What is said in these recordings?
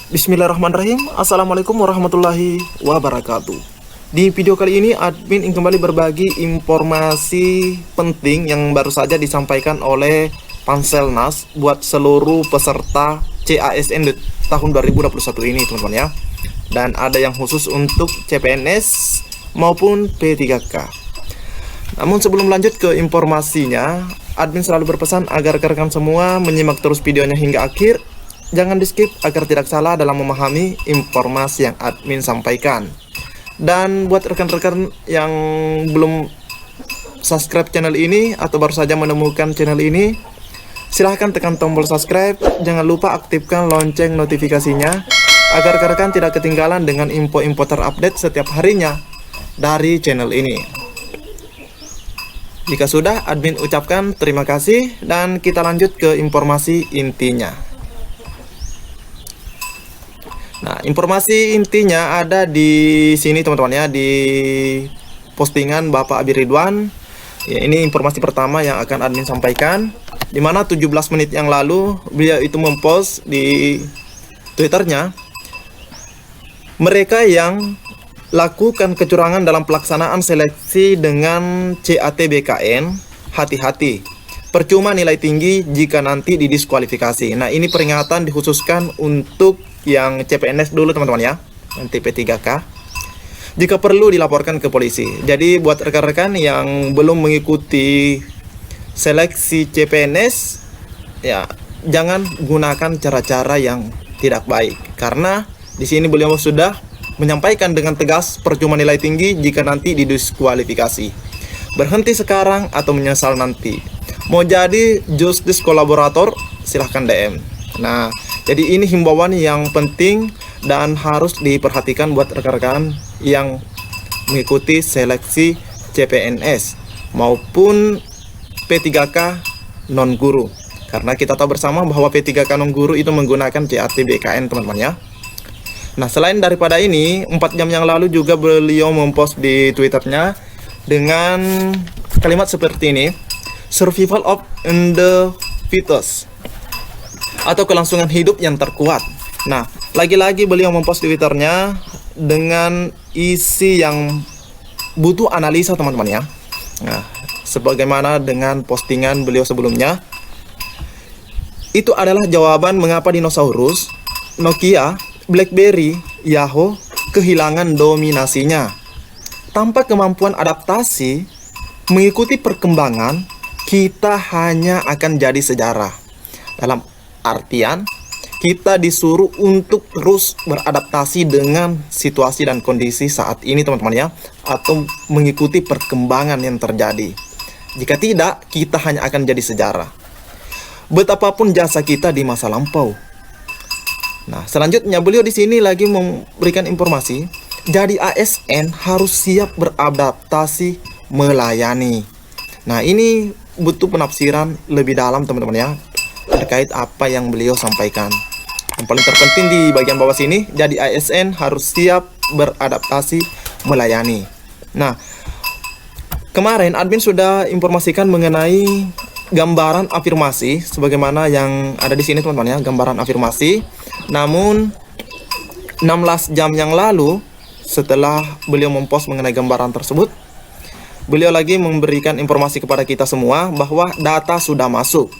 Bismillahirrahmanirrahim. Assalamualaikum warahmatullahi wabarakatuh. Di video kali ini admin ingin kembali berbagi informasi penting yang baru saja disampaikan oleh Panselnas buat seluruh peserta CASN di tahun 2021 ini, teman-teman ya. Dan ada yang khusus untuk CPNS maupun P3K. Namun sebelum lanjut ke informasinya, admin selalu berpesan agar rekan-rekan semua menyimak terus videonya hingga akhir. Jangan di skip agar tidak salah dalam memahami informasi yang admin sampaikan. Dan buat rekan-rekan yang belum subscribe channel ini atau baru saja menemukan channel ini, silahkan tekan tombol subscribe. Jangan lupa aktifkan lonceng notifikasinya agar rekan-rekan tidak ketinggalan dengan info-info terupdate setiap harinya dari channel ini. Jika sudah, admin ucapkan terima kasih dan kita lanjut ke informasi intinya. Nah, informasi intinya ada di sini teman-teman ya, di postingan Bapak Abi Ridwan. Ya, ini informasi pertama yang akan admin sampaikan, di mana 17 menit yang lalu beliau itu mempost di Twitternya, mereka yang lakukan kecurangan dalam pelaksanaan seleksi dengan CATBKN, hati-hati. Percuma nilai tinggi jika nanti didiskualifikasi. Nah, ini peringatan dikhususkan untuk yang CPNS dulu teman-teman ya, nanti P3K. Jika perlu dilaporkan ke polisi. Jadi buat rekan-rekan yang belum mengikuti seleksi CPNS, ya jangan gunakan cara-cara yang tidak baik. Karena di sini beliau sudah menyampaikan dengan tegas percuma nilai tinggi jika nanti didiskualifikasi. Berhenti sekarang atau menyesal nanti. Mau jadi justice kolaborator, silahkan DM. Nah, jadi ini himbauan yang penting dan harus diperhatikan buat rekan-rekan yang mengikuti seleksi CPNS maupun P3K non-guru. Karena kita tahu bersama bahwa P3K non-guru itu menggunakan CATBKN teman-teman ya. Nah, selain daripada ini, 4 jam yang lalu juga beliau mempost di Twitternya dengan kalimat seperti ini, survival of the fittest, atau kelangsungan hidup yang terkuat. Nah, lagi-lagi beliau mempost di Twitternya dengan isi yang butuh analisa teman-teman ya. Nah, sebagaimana dengan postingan beliau sebelumnya, itu adalah jawaban mengapa dinosaurus, Nokia, BlackBerry, Yahoo kehilangan dominasinya. Tanpa kemampuan adaptasi mengikuti perkembangan, kita hanya akan jadi sejarah. Dalam artian, kita disuruh untuk terus beradaptasi dengan situasi dan kondisi saat ini teman-teman ya, atau mengikuti perkembangan yang terjadi. Jika tidak, kita hanya akan jadi sejarah. Betapapun jasa kita di masa lampau. Nah, selanjutnya beliau di sini lagi memberikan informasi, jadi ASN harus siap beradaptasi melayani. Nah, ini butuh penafsiran lebih dalam teman-teman ya, terkait apa yang beliau sampaikan. Yang paling terpenting di bagian bawah sini, jadi ASN harus siap beradaptasi melayani. Nah, kemarin admin sudah informasikan mengenai gambaran afirmasi sebagaimana yang ada di sini teman-teman ya, gambaran afirmasi. Namun 16 jam yang lalu setelah beliau mempost mengenai gambaran tersebut, beliau lagi memberikan informasi kepada kita semua bahwa data sudah masuk.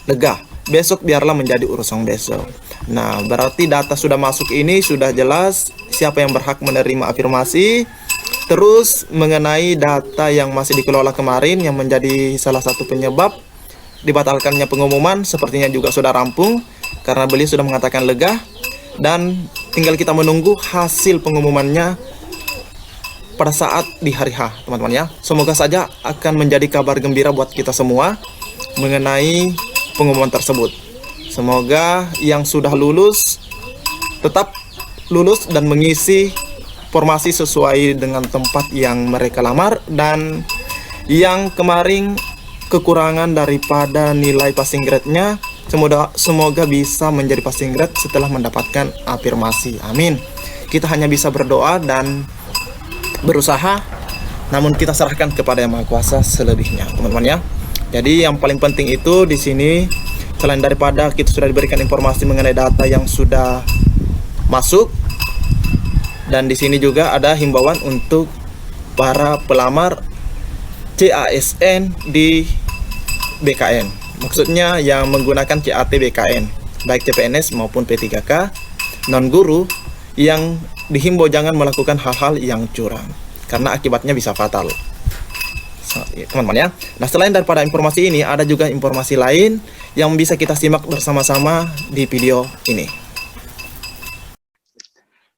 Lega, besok biarlah menjadi urusan besok. Nah, berarti data sudah masuk ini sudah jelas siapa yang berhak menerima afirmasi. Terus mengenai data yang masih dikelola kemarin yang menjadi salah satu penyebab dibatalkannya pengumuman, sepertinya juga sudah rampung karena beliau sudah mengatakan lega dan tinggal kita menunggu hasil pengumumannya pada saat di hari H teman-teman ya. Semoga saja akan menjadi kabar gembira buat kita semua mengenai pengumuman tersebut. Semoga yang sudah lulus tetap lulus dan mengisi formasi sesuai dengan tempat yang mereka lamar, dan yang kemarin kekurangan daripada nilai passing grade-nya semoga bisa menjadi passing grade setelah mendapatkan afirmasi. Amin. Kita hanya bisa berdoa dan berusaha, namun kita serahkan kepada Yang Maha Kuasa selebihnya, teman-teman ya. Jadi yang paling penting itu di sini, selain daripada kita sudah diberikan informasi mengenai data yang sudah masuk. Dan di sini juga ada himbauan untuk para pelamar CASN di BKN. Maksudnya yang menggunakan CAT BKN, baik CPNS maupun P3K, non-guru, yang dihimbau jangan melakukan hal-hal yang curang, karena akibatnya bisa fatal. Teman-teman ya. Nah, selain daripada informasi ini, ada juga informasi lain yang bisa kita simak bersama-sama di video ini.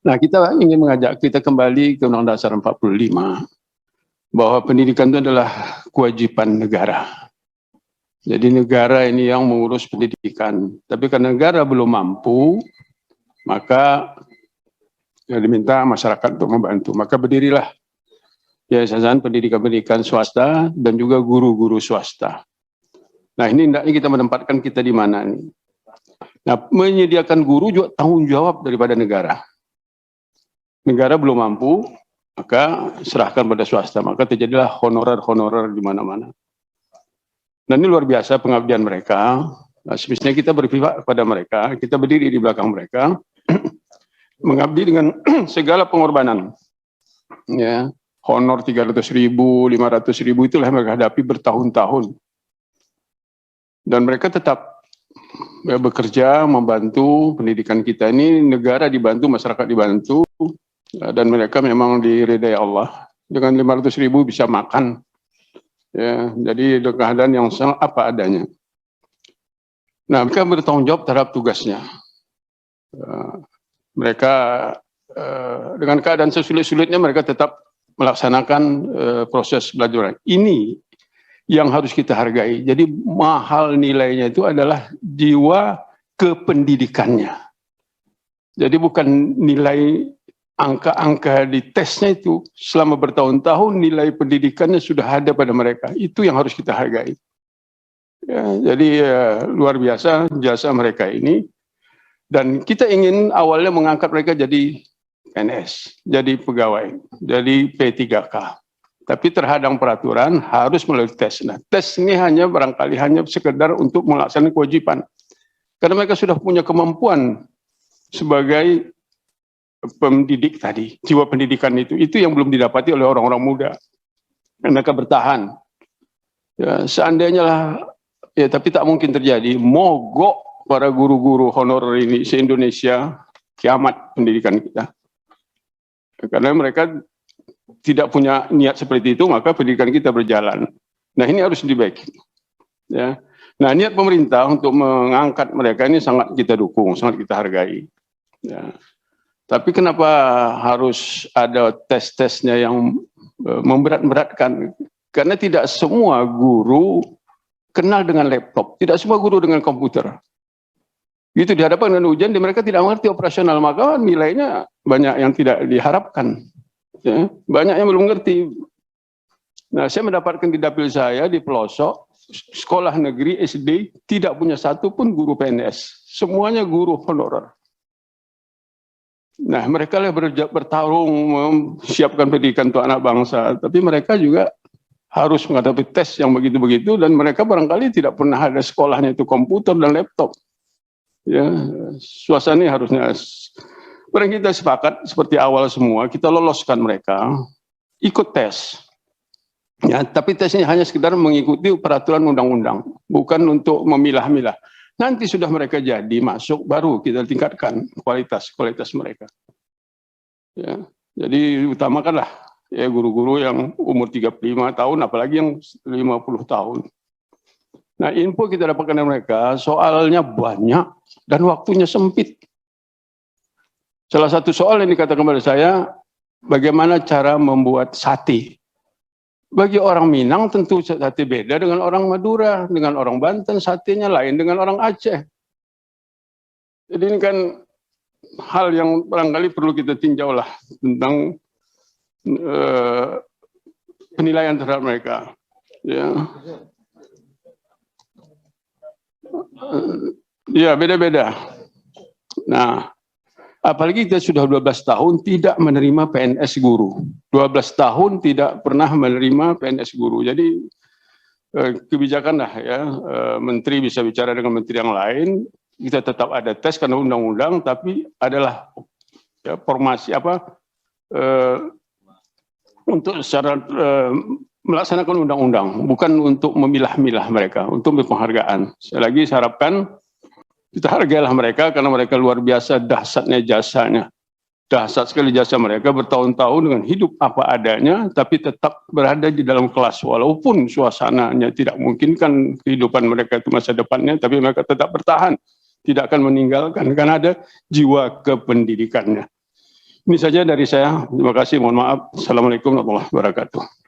Nah, kita ingin mengajak kita kembali ke Undang-Undang Dasar 45, bahwa pendidikan itu adalah kewajiban negara. Jadi negara ini yang mengurus pendidikan. Tapi karena negara belum mampu, maka diminta masyarakat untuk membantu. Maka berdirilah yayasan pendidikan-pendidikan swasta dan juga guru-guru swasta. Nah, ini hendaknya kita menempatkan kita di mana nih? Nah, menyediakan guru juga tanggung jawab daripada negara. Negara belum mampu, maka serahkan pada swasta. Maka terjadilah honorer-honorer di mana-mana. Dan ini luar biasa pengabdian mereka. Nah, semestinya kita berpihak kepada mereka, kita berdiri di belakang mereka, mengabdi dengan segala pengorbanan. Ya, honor 300.000, 500.000 itulah yang mereka hadapi bertahun-tahun. Dan mereka tetap bekerja, membantu pendidikan kita ini, negara dibantu, masyarakat dibantu. Dan mereka memang diridai Allah. Dengan 500.000 bisa makan. Ya, jadi keadaan yang sangat apa adanya. Nah, mereka bertanggung jawab terhadap tugasnya. Mereka dengan keadaan sesulit-sulitnya mereka tetap melaksanakan proses belajar. Ini yang harus kita hargai. Jadi mahal nilainya itu adalah jiwa kependidikannya. Jadi bukan nilai angka-angka di tesnya itu, selama bertahun-tahun nilai pendidikannya sudah ada pada mereka. Itu yang harus kita hargai. Ya, jadi luar biasa jasa mereka ini. Dan kita ingin awalnya mengangkat mereka jadi PNS, jadi pegawai, jadi P3K. Tapi terhadang peraturan harus melalui tes. Nah, tes ini barangkali hanya sekedar untuk melaksanakan kewajiban. Karena mereka sudah punya kemampuan sebagai pendidik tadi, jiwa pendidikan itu yang belum didapati oleh orang-orang muda. Mereka bertahan. Ya, seandainya lah, ya tapi tak mungkin terjadi. Mogok para guru-guru honorer ini se-Indonesia, kiamat pendidikan kita. Karena mereka tidak punya niat seperti itu, maka pendidikan kita berjalan. Nah, ini harus dibaiki. Ya. Nah, niat pemerintah untuk mengangkat mereka ini sangat kita dukung, sangat kita hargai. Ya. Tapi kenapa harus ada tes-tesnya yang memberat-beratkan? Karena tidak semua guru kenal dengan laptop, tidak semua guru dengan komputer. Itu dihadapkan dengan ujian, mereka tidak mengerti operasional, maka nilainya banyak yang tidak diharapkan. Ya, banyak yang belum mengerti. Nah, saya mendapatkan di dapil saya di pelosok, sekolah negeri SD tidak punya satu pun guru PNS, semuanya guru honorer. Nah, mereka lah bertarung mempersiapkan pendidikan untuk anak bangsa, tapi mereka juga harus menghadapi tes yang begitu-begitu, dan mereka barangkali tidak pernah ada sekolahnya itu komputer dan laptop. Ya, suasana harusnya barang kita sepakat seperti awal semua, kita loloskan mereka ikut tes. Ya, tapi tesnya hanya sekedar mengikuti peraturan undang-undang, bukan untuk memilah-milah. Nanti sudah mereka jadi masuk, baru kita tingkatkan kualitas mereka. Ya, jadi utamakanlah ya guru-guru yang umur 35 tahun, apalagi yang 50 tahun. Nah, info kita dapatkan dari mereka, soalnya banyak dan waktunya sempit. Salah satu soal yang dikatakan kepada saya, bagaimana cara membuat sate. Bagi orang Minang tentu sate beda dengan orang Madura, dengan orang Banten satenya lain dengan orang Aceh. Jadi ini kan hal yang barangkali perlu kita tinjau lah tentang penilaian terhadap mereka. Ya, ya beda-beda. Nah, apalagi kita sudah 12 tahun tidak menerima PNS guru. 12 tahun tidak pernah menerima PNS guru. Jadi kebijakan lah ya, menteri bisa bicara dengan menteri yang lain, kita tetap ada tes karena undang-undang, tapi adalah ya, formasi untuk secara melaksanakan undang-undang, bukan untuk memilah-milah mereka, untuk penghargaan. Sekali lagi saya harapkan kita hargailah mereka karena mereka luar biasa dahsyatnya jasanya. Dahsyat sekali jasa mereka, bertahun-tahun dengan hidup apa adanya, tapi tetap berada di dalam kelas. Walaupun suasananya tidak memungkinkan kehidupan mereka itu masa depannya, tapi mereka tetap bertahan, tidak akan meninggalkan, karena ada jiwa kependidikannya. Ini saja dari saya. Terima kasih, mohon maaf. Assalamualaikum warahmatullahi wabarakatuh.